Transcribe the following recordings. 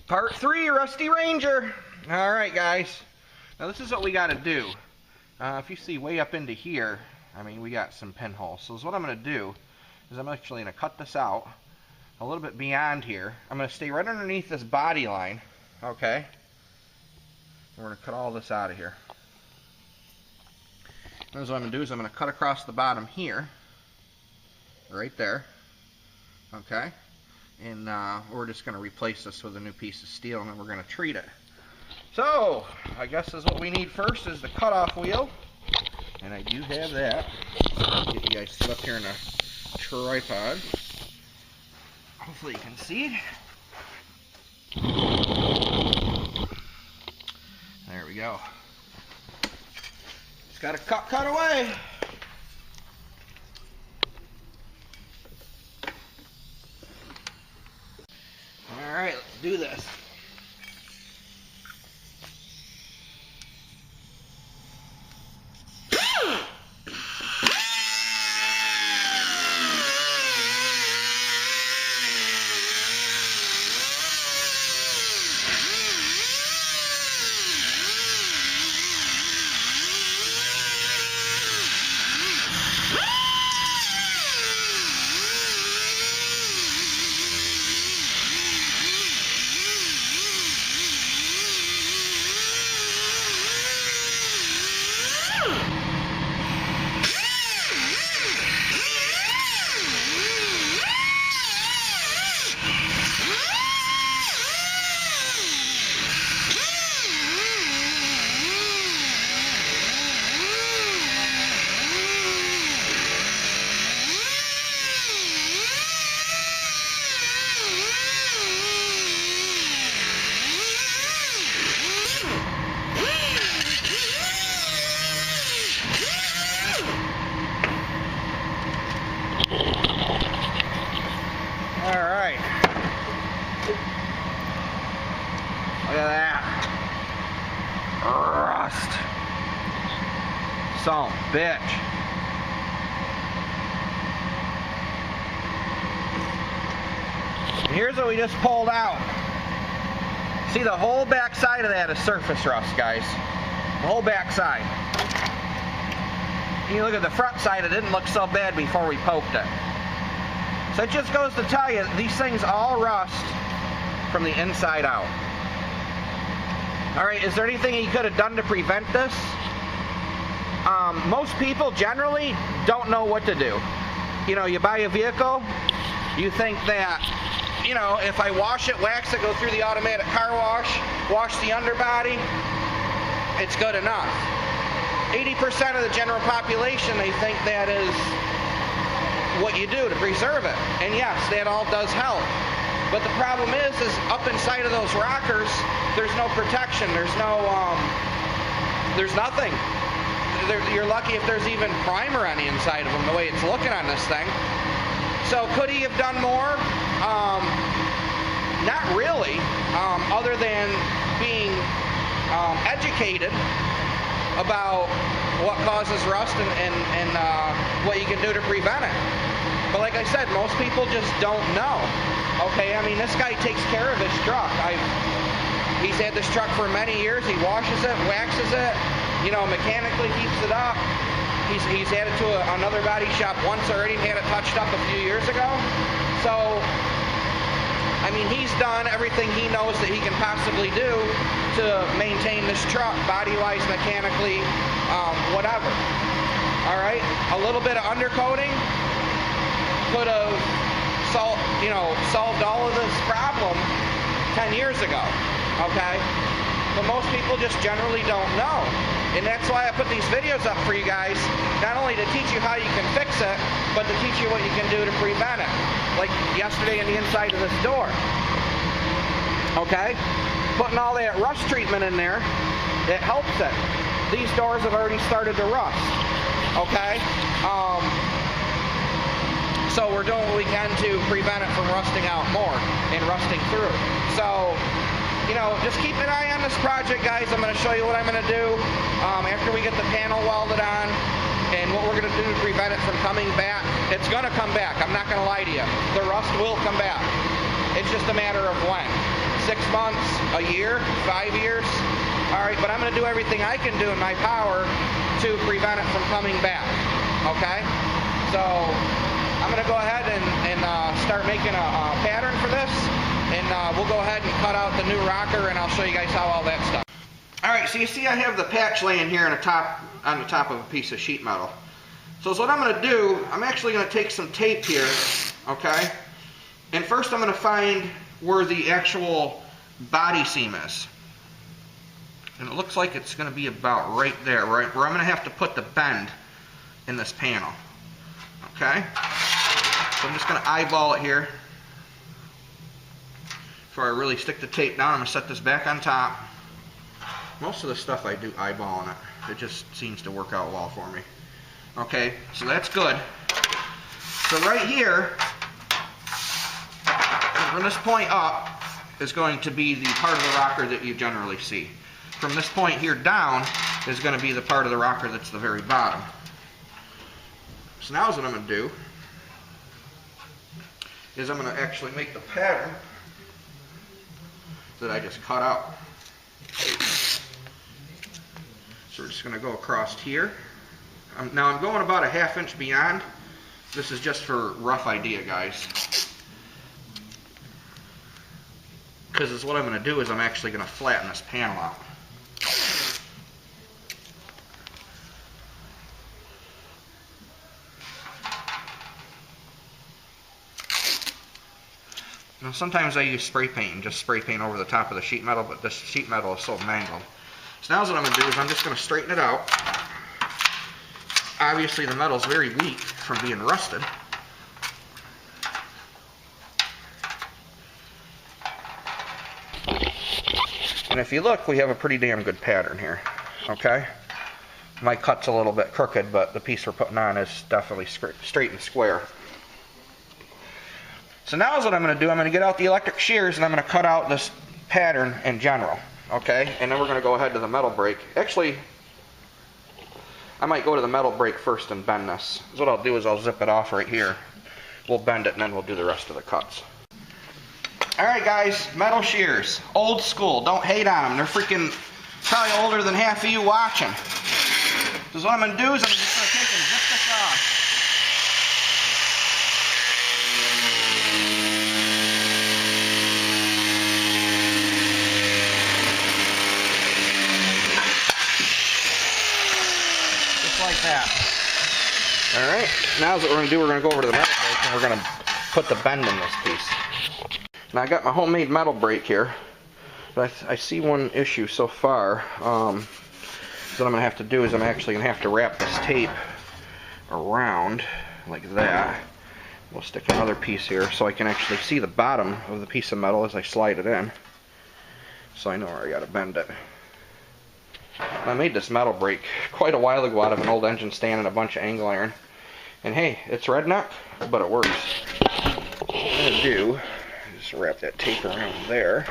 Part 3, Rusty Ranger. Alright guys, now this is what we got to do. If you see way up into here, I mean we got some pinholes. So what I'm going to do is I'm actually going to cut this out a little bit beyond here. I'm going to stay right underneath this body line, okay? We're going to cut all this out of here. And what I'm going to do is I'm going to cut across the bottom here, right there, okay? And we're just going to replace this with a new piece of steel, and then we're going to treat it. So, I guess is what we need first is the cutoff wheel. And I do have that. I'll get you guys set up here in a tripod. Hopefully you can see it. There we go. Just got to cut away. Alright, let's do this. Alright. Look at that. Rust. Son of a bitch. And here's what we just pulled out. See, the whole back side of that is surface rust, guys. The whole back side. You look at the front side, it didn't look so bad before we poked it. So it just goes to tell you, these things all rust from the inside out. Alright, is there anything you could have done to prevent this? Most people generally don't know what to do. You know, you buy a vehicle, you think that, you know, if I wash it, wax it, go through the automatic car wash the underbody, it's good enough. 80% of the general population, they think that is what you do to preserve it. And yes, that all does help. But the problem is up inside of those rockers, there's no protection. There's nothing. You're lucky if there's even primer on the inside of them, the way it's looking on this thing. So could he have done more? Not really, other than being educated about what causes rust and what you can do to prevent it. But like I said, most people just don't know. Okay, I mean, this guy takes care of his truck. He's had this truck for many years. He washes it, waxes it, you know, mechanically keeps it up. He's had it to another body shop once already and had it touched up a few years ago. So, I mean, he's done everything he knows that he can possibly do to maintain this truck, body-wise, mechanically, whatever. All right, a little bit of undercoating could have solved all of this problem 10 years ago. Okay, but most people just generally don't know, and that's why I put these videos up for you guys, not only to teach you how you can fix it, but to teach you what you can do to prevent it. Like yesterday in the inside of this door. Okay, putting all that rust treatment in there, it helps it. These doors have already started to rust. Okay, so we're doing what we can to prevent it from rusting out more and rusting through. So, you know, just keep an eye on this project, guys. I'm going to show you what I'm going to do after we get the panel welded on and what we're going to do to prevent it from coming back. It's going to come back. I'm not going to lie to you. The rust will come back. It's just a matter of when. 6 months, a year, 5 years. All right, but I'm going to do everything I can do in my power to prevent it from coming back. Okay? So I'm going to go ahead and start making a pattern for this, and we'll go ahead and cut out the new rocker, and I'll show you guys how all that stuff. All right, so you see I have the patch laying here on the top of a piece of sheet metal. So what I'm going to do, I'm actually going to take some tape here, okay? And first I'm going to find where the actual body seam is. And it looks like it's going to be about right there, right where I'm going to have to put the bend in this panel. Okay? So I'm just going to eyeball it here. Before I really stick the tape down, I'm going to set this back on top. Most of the stuff I do eyeballing it. It just seems to work out well for me. Okay, so that's good. So right here, from this point up, is going to be the part of the rocker that you generally see. From this point here down is going to be the part of the rocker that's the very bottom. So now what I'm going to do is I'm going to actually make the pattern that I just cut out. So we're just going to go across here. Now I'm going about a 1/2 inch beyond. This is just for rough idea, guys. Because what I'm going to do is I'm actually going to flatten this panel out. Now sometimes I use spray paint and just spray paint over the top of the sheet metal, but this sheet metal is so mangled. So now what I'm going to do is I'm just going to straighten it out. Obviously the metal's very weak from being rusted. And if you look, we have a pretty damn good pattern here. Okay? My cut's a little bit crooked, but the piece we're putting on is definitely straight and square. So now what I'm going to do, I'm going to get out the electric shears and I'm going to cut out this pattern in general. Okay? And then we're going to go ahead to the metal brake. Actually, I might go to the metal brake first and bend this. So what I'll do is I'll zip it off right here. We'll bend it and then we'll do the rest of the cuts. Alright guys, metal shears. Old school. Don't hate on them. They're freaking probably older than half of you watching. So what I'm going to do is I'm just going to take and zip this off. Like that. Alright, now what we're going to do, we're going to go over to the metal brake and we're going to put the bend in this piece. Now I got my homemade metal brake here, but I see one issue so far. So what I'm going to have to do is I'm actually going to have to wrap this tape around like that. We'll stick another piece here so I can actually see the bottom of the piece of metal as I slide it in. So I know where I got to bend it. I made this metal brake quite a while ago out of an old engine stand and a bunch of angle iron. And hey, it's redneck, but it works. What I'm going to do is just wrap that tape around there.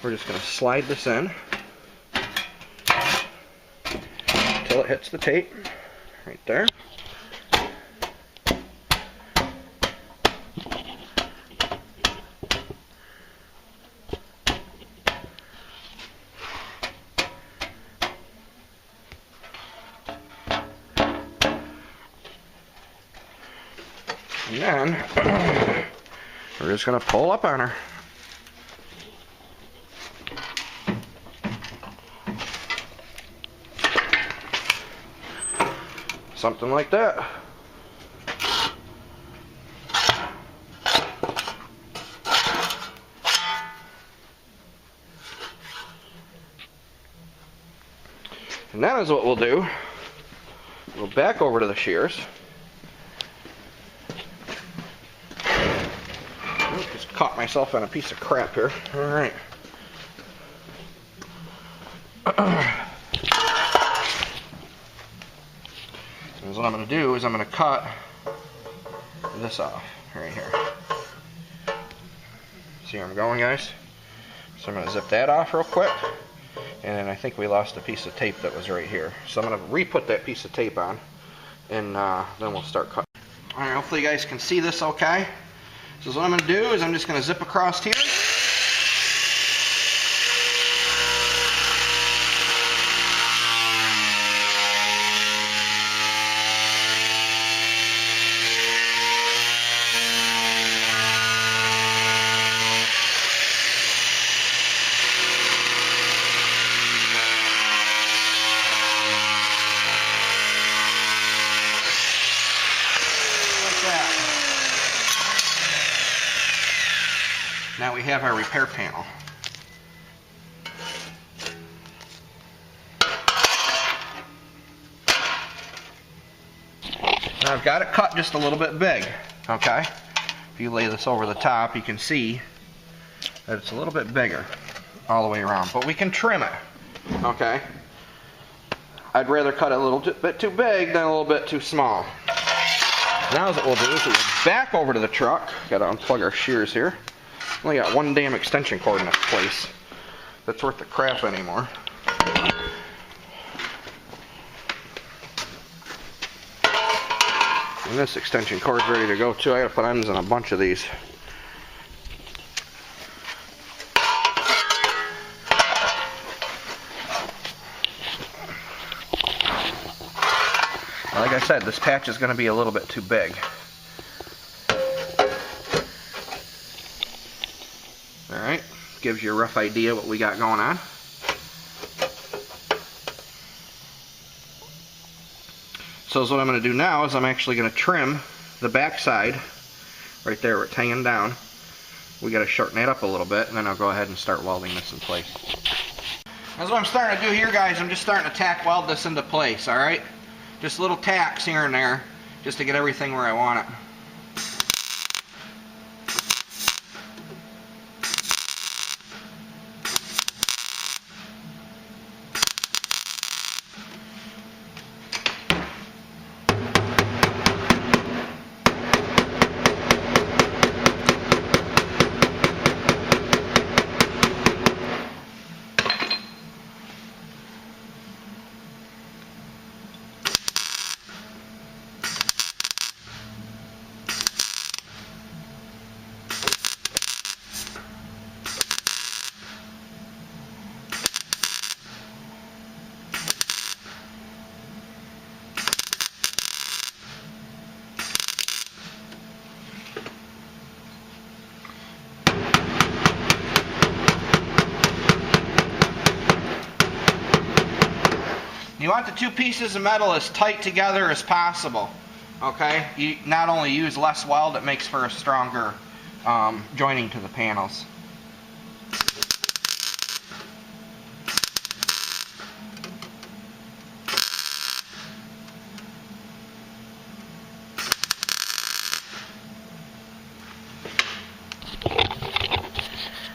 We're just going to slide this in until it hits the tape right there. And then we're just going to pull up on her. Something like that. And that is what we'll do. We'll back over to the shears. Just caught myself on a piece of crap here. Alright. So what I'm going to do is I'm going to cut this off right here. See where I'm going, guys? So I'm going to zip that off real quick. And then I think we lost a piece of tape that was right here. So I'm going to re-put that piece of tape on. And then we'll start cutting. Alright, hopefully you guys can see this okay. So what I'm going to do is I'm just going to zip across here. Now we have our repair panel. Now I've got it cut just a little bit big, okay? If you lay this over the top, you can see that it's a little bit bigger all the way around, but we can trim it, okay? I'd rather cut it a little bit too big than a little bit too small. Now what we'll do is we'll back over to the truck. Gotta unplug our shears here. Only got one damn extension cord in this place that's worth the crap anymore. And this extension cord's ready to go too. I gotta put ends on a bunch of these. Like I said, this patch is gonna be a little bit too big. Alright, gives you a rough idea what we got going on. So what I'm going to do now is I'm actually going to trim the back side right there where it's hanging down. We got to shorten that up a little bit, and then I'll go ahead and start welding this in place. That's what I'm starting to do here, guys. I'm just starting to tack weld this into place, alright? Just little tacks here and there just to get everything where I want it. You want the two pieces of metal as tight together as possible, okay? You not only use less weld, it makes for a stronger joining to the panels.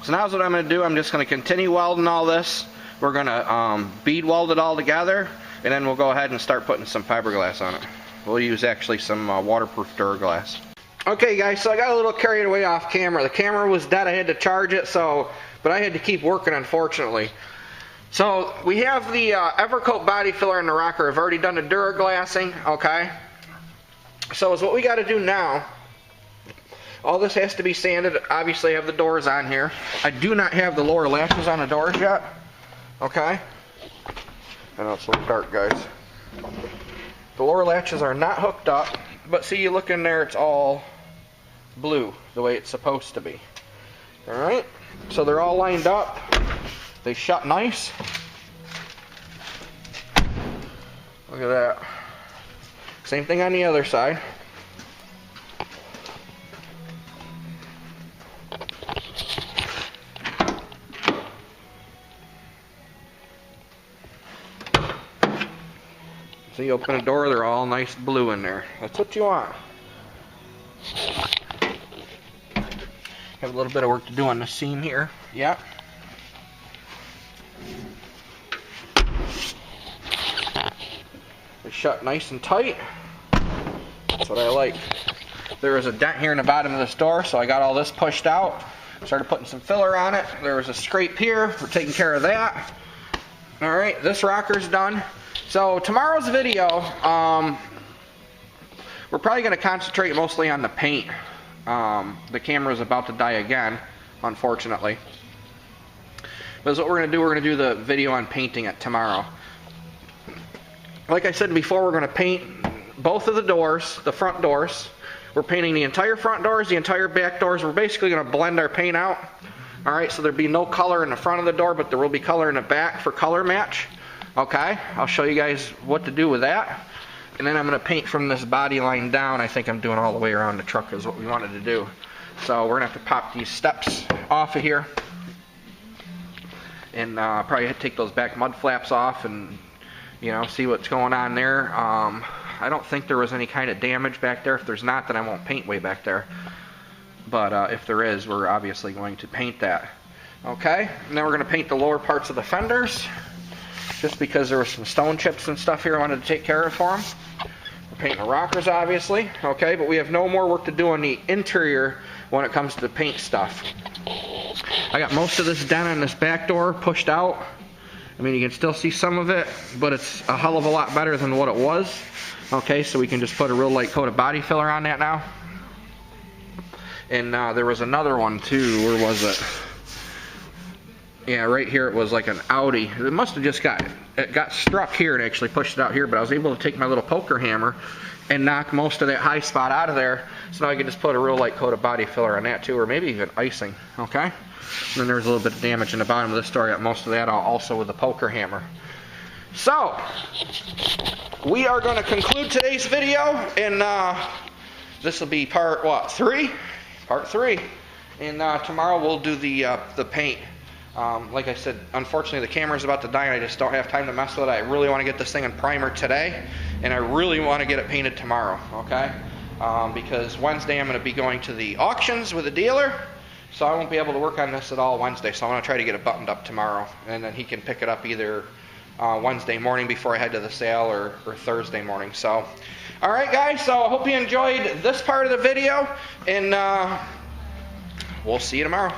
So now what I'm going to do, I'm just going to continue welding all this. We're going to bead weld it all together, and then we'll go ahead and start putting some fiberglass on it. We'll use actually some waterproof Duraglass. Okay guys, so I got a little carried away off camera. The camera was dead, I had to charge it, but I had to keep working, unfortunately. So we have the Evercoat body filler in the rocker. I've already done the Duraglassing, okay? So what we got to do now, all this has to be sanded. Obviously I have the doors on here. I do not have the lower latches on the doors yet. Okay? I know it's a little dark, guys. The lower latches are not hooked up, but see, you look in there, it's all blue, the way it's supposed to be. Alright? So they're all lined up. They shut nice. Look at that. Same thing on the other side. So you open a door, they're all nice blue in there. That's what you want. Have a little bit of work to do on the seam here. Yeah. They shut nice and tight. That's what I like. There was a dent here in the bottom of this door, so I got all this pushed out. Started putting some filler on it. There was a scrape here. We're taking care of that. Alright, this rocker's done. So tomorrow's video, we're probably going to concentrate mostly on the paint The camera is about to die again, unfortunately. But that's what we're going to do. We're going to do the video on painting it tomorrow. Like I said before, we're going to paint both of the doors, the front doors. We're painting the entire front doors, the entire back doors. We're basically going to blend our paint out. Alright, so there'll be no color in the front of the door, but there will be color in the back for color match. Okay, I'll show you guys what to do with that. And then I'm going to paint from this body line down. I think I'm doing all the way around the truck is what we wanted to do. So we're going to have to pop these steps off of here. And probably take those back mud flaps off and, you know, see what's going on there. I don't think there was any kind of damage back there. If there's not, then I won't paint way back there. But if there is, we're obviously going to paint that. Okay, and then we're going to paint the lower parts of the fenders. Just because there were some stone chips and stuff here I wanted to take care of for them. We're painting the rockers, obviously. Okay, but we have no more work to do on the interior when it comes to the paint stuff. I got most of this done on this back door pushed out. I mean, you can still see some of it, but it's a hell of a lot better than what it was. Okay, so we can just put a real light coat of body filler on that now. And there was another one too. Where was it? Yeah, right here it was like an Audi. It must have just got struck here and actually pushed it out here, but I was able to take my little poker hammer and knock most of that high spot out of there. So now I can just put a real light coat of body filler on that too, or maybe even icing, okay? And then there's a little bit of damage in the bottom of this door. I got most of that also with the poker hammer. So, we are going to conclude today's video, and this will be part, what, 3? Part 3. And tomorrow we'll do the paint. Like I said, unfortunately the camera's about to die and I just don't have time to mess with it. I really want to get this thing in primer today, and I really want to get it painted tomorrow, okay? Because Wednesday I'm going to be going to the auctions with a dealer, so I won't be able to work on this at all Wednesday, so I'm going to try to get it buttoned up tomorrow, and then he can pick it up either Wednesday morning before I head to the sale or Thursday morning. So, alright guys, so I hope you enjoyed this part of the video, and we'll see you tomorrow.